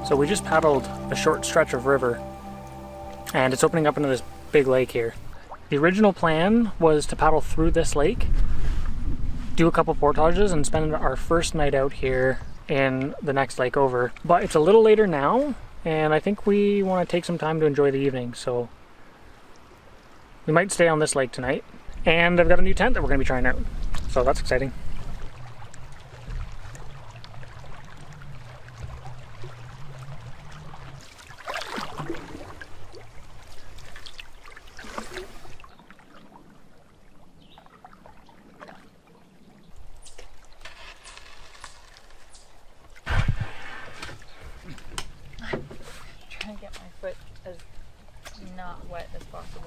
So we just paddled a short stretch of river and it's opening up into this big lake here. The original plan was to paddle through this lake, do a couple portages and spend our first night out here in the next lake over. But it's a little later now and I think we want to take some time to enjoy the evening, so we might stay on this lake tonight. And I've got a new tent that we're going to be trying out, so that's exciting. Trying to get my foot as not wet as possible.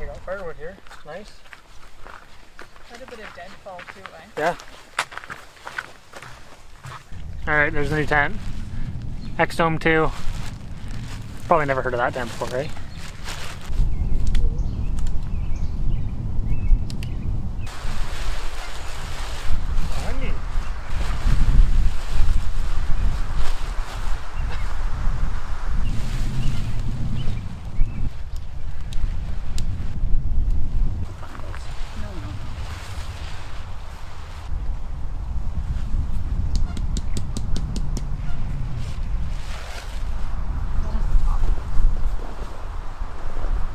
I got firewood here, nice. Quite a bit of deadfall too, eh? Yeah. Alright, there's the new tent. X-Dome 2. Probably never heard of that tent before, right?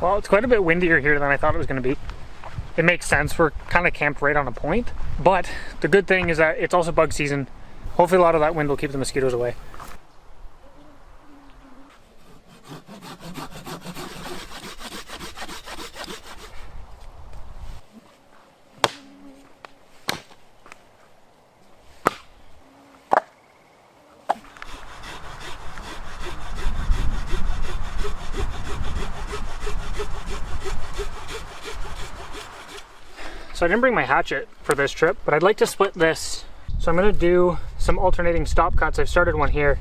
Well, it's quite a bit windier here than I thought it was going to be. It makes sense, we're kind of camped right on a point, but the good thing is that it's also bug season. Hopefully a lot of that wind will keep the mosquitoes away. So I didn't bring my hatchet for this trip, but I'd like to split this. So I'm gonna do some alternating stop cuts. I've started one here.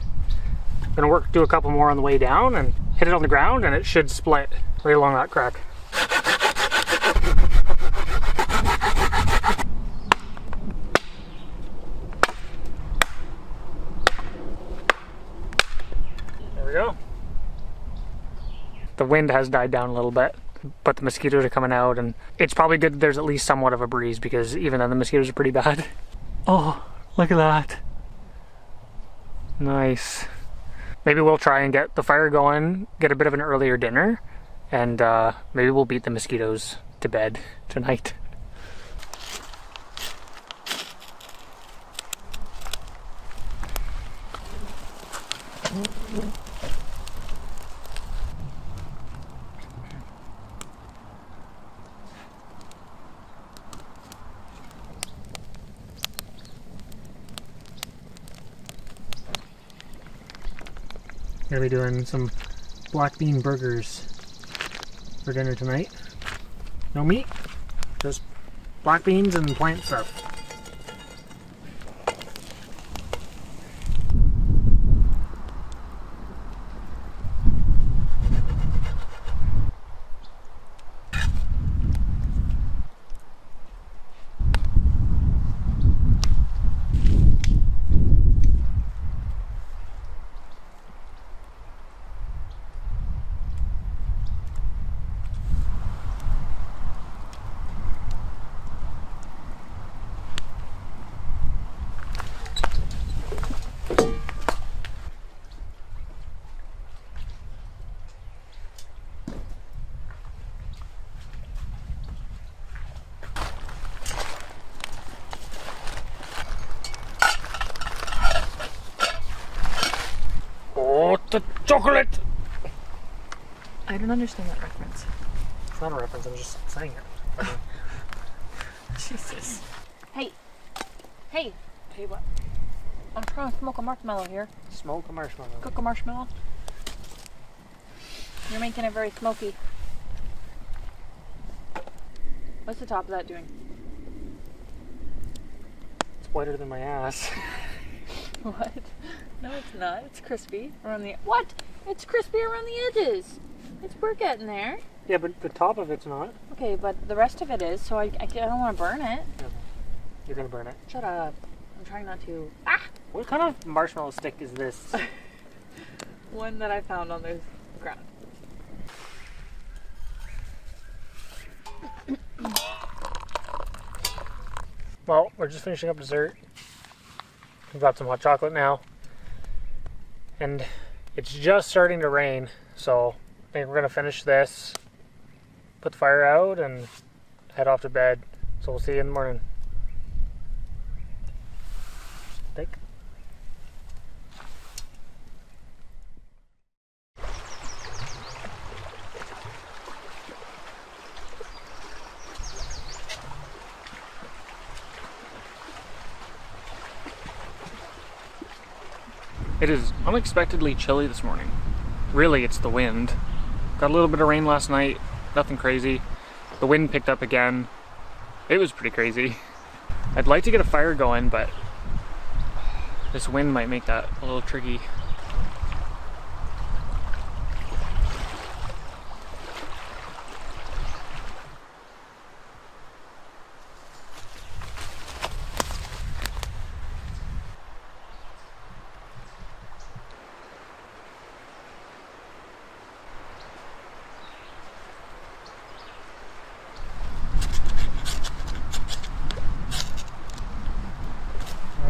I'm gonna do a couple more on the way down and hit it on the ground and it should split right along that crack. There we go. The wind has died down a little bit, but the mosquitoes are coming out and it's probably good that there's at least somewhat of a breeze because even then the mosquitoes are pretty bad. Oh, look at that. Nice. Maybe we'll try and get the fire going, get a bit of an earlier dinner, and maybe we'll beat the mosquitoes to bed tonight. Gonna be doing some black bean burgers for dinner tonight. No meat, just black beans and plant stuff. Oh, the chocolate! I don't understand that reference. It's not a reference, I'm just saying it. Jesus. Hey! Hey! Hey, what? I'm trying to smoke a marshmallow here. Smoke a marshmallow. Cook a marshmallow. You're making it very smoky. What's the top of that doing? It's whiter than my ass. What? No, it's not. It's crispy around the... What? It's crispy around the edges. We're getting there. Yeah, but the top of it's not. Okay, but the rest of it is, so I don't want to burn it. No. You're gonna burn it. Shut up. I'm trying not to... Ah! What kind of marshmallow stick is this? One that I found on the ground. Well, we're just finishing up dessert. We've got some hot chocolate now. And it's just starting to rain, so I think we're gonna finish this, put the fire out, and head off to bed. So we'll see you in the morning. Think. It is unexpectedly chilly this morning. Really, it's the wind. Got a little bit of rain last night, nothing crazy. The wind picked up again. It was pretty crazy. I'd like to get a fire going, but this wind might make that a little tricky.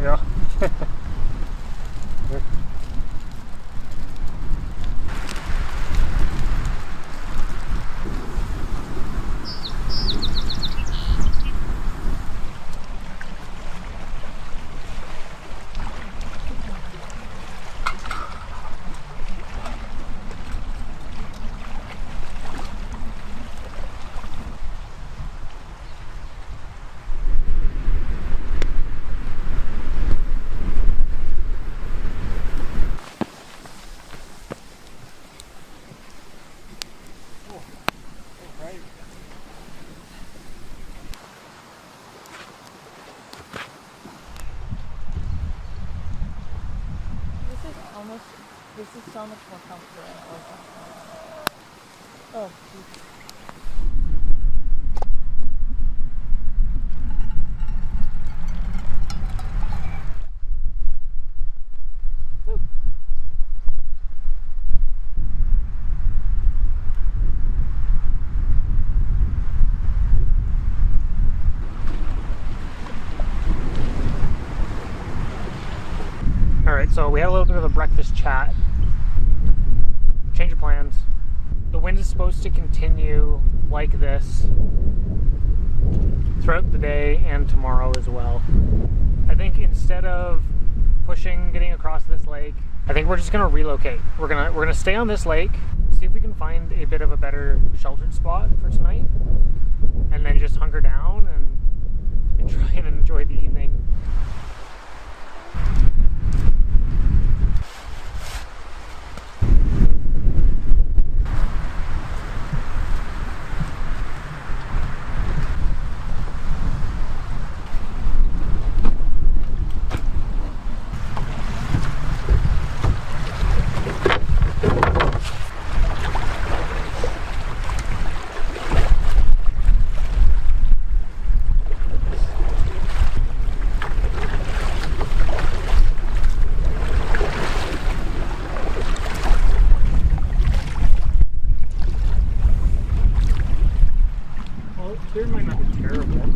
There you go. This is so much more comfortable than it was last time. Oh, geez. Alright, so we had a little bit of a breakfast chat. Change of plans. The wind is supposed to continue like this throughout the day and tomorrow as well. I think instead of getting across this lake, I think we're just gonna relocate. We're gonna stay on this lake, see if we can find a bit of a better sheltered spot for tonight, and then just hunker down and try and enjoy the evening. Here might not be terrible.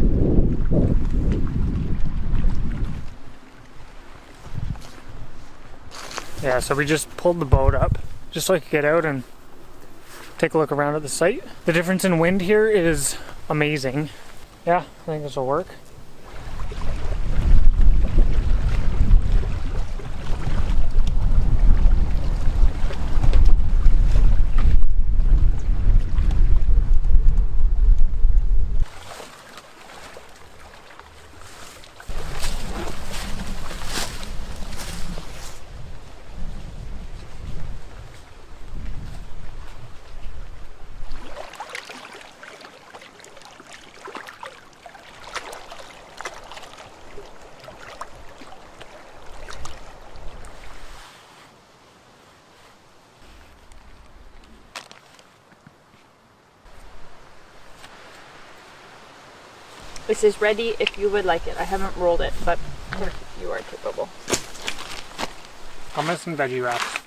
Yeah, so we just pulled the boat up just so I could get out and take a look around at the site. The difference in wind here is amazing. Yeah, I think this will work. This is ready if you would like it. I haven't rolled it, but you are capable. Hummus and veggie wraps.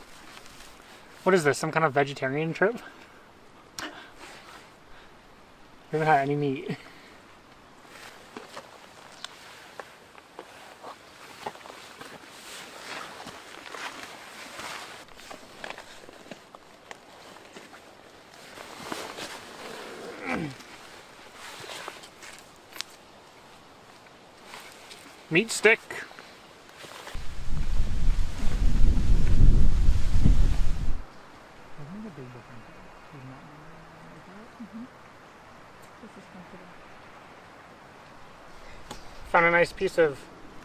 What is this? Some kind of vegetarian trip? We haven't had any meat. Meat stick. Found a nice piece of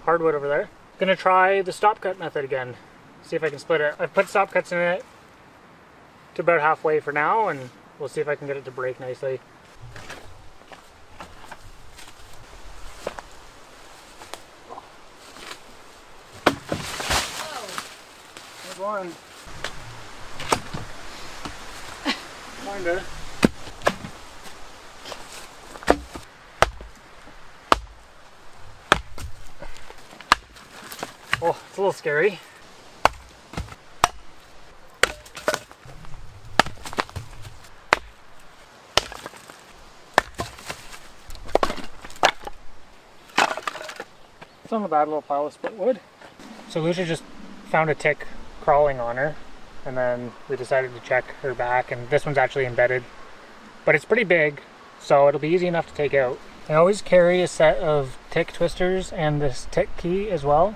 hardwood over there. Gonna try the stop cut method again. See if I can split it. I've put stop cuts in it to about halfway for now, and we'll see if I can get it to break nicely. There's one. Kinda. Oh, it's a little scary. It's not a bad little pile of split wood. So Lucia just found a tick crawling on her, and then we decided to check her back, and this one's actually embedded. But it's pretty big, so it'll be easy enough to take out. I always carry a set of tick twisters and this tick key as well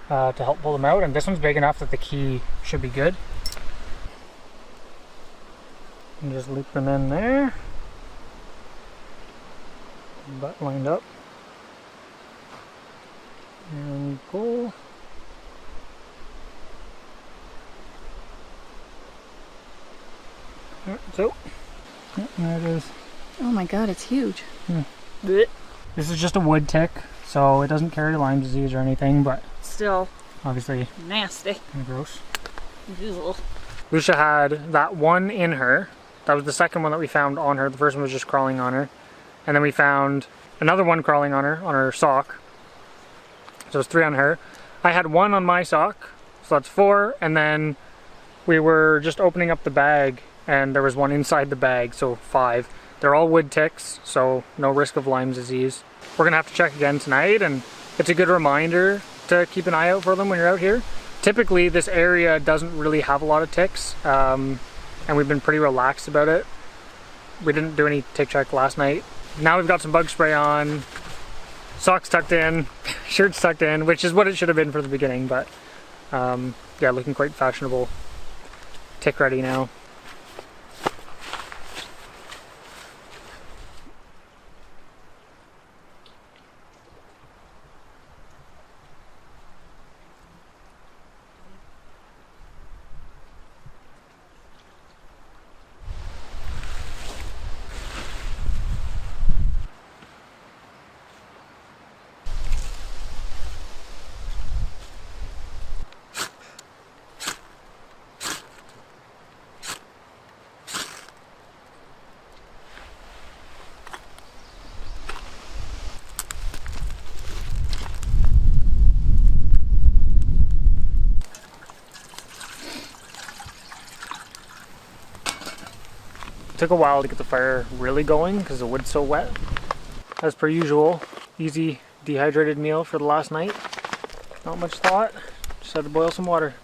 to help pull them out, and this one's big enough that the key should be good. And just loop them in there. Butt lined up. And pull. So, there it is. Oh my god, it's huge. This is just a wood tick, so it doesn't carry Lyme disease or anything, but Still obviously nasty. kind of gross. Ugh. Lucia had that one in her. That was the second one that we found on her. The first one was just crawling on her. And then we found another one crawling on her sock. So it's 3 on her. I had 1 on my sock, so that's 4. And then we were just opening up the bag, and there was 1 inside the bag, so 5. They're all wood ticks, so no risk of Lyme disease. We're gonna have to check again tonight, and it's a good reminder to keep an eye out for them when you're out here. Typically, this area doesn't really have a lot of ticks, and we've been pretty relaxed about it. We didn't do any tick check last night. Now we've got some bug spray on, socks tucked in, shirts tucked in, which is what it should have been for the beginning, but yeah, looking quite fashionable. Tick ready now. It took a while to get the fire really going because the wood's so wet. As per usual, easy dehydrated meal for the last night. Not much thought, just had to boil some water.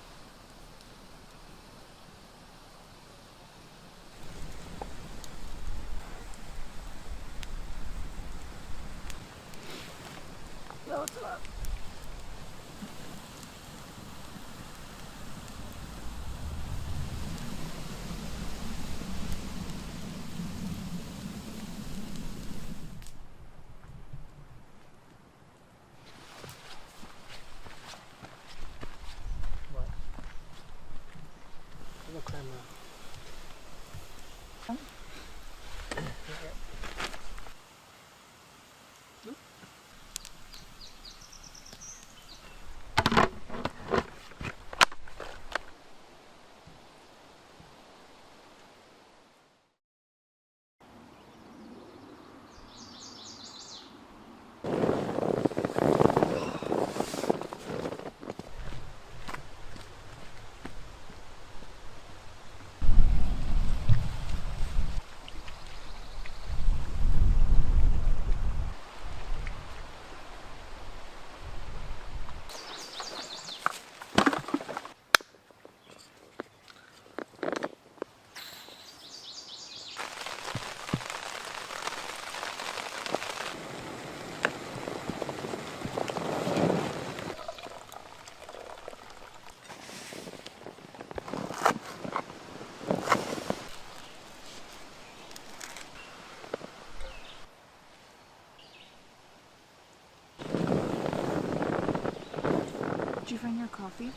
Did you find your coffee?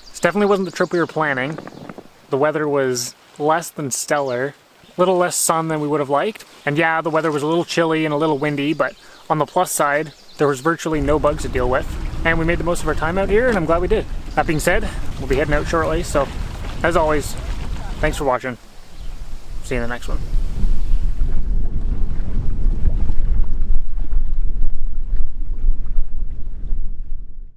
This definitely wasn't the trip we were planning. The weather was less than stellar, a little less sun than we would have liked. And yeah, the weather was a little chilly and a little windy, but on the plus side, there was virtually no bugs to deal with. And we made the most of our time out here, and I'm glad we did. That being said, we'll be heading out shortly, so as always, thanks for watching. See you in the next one.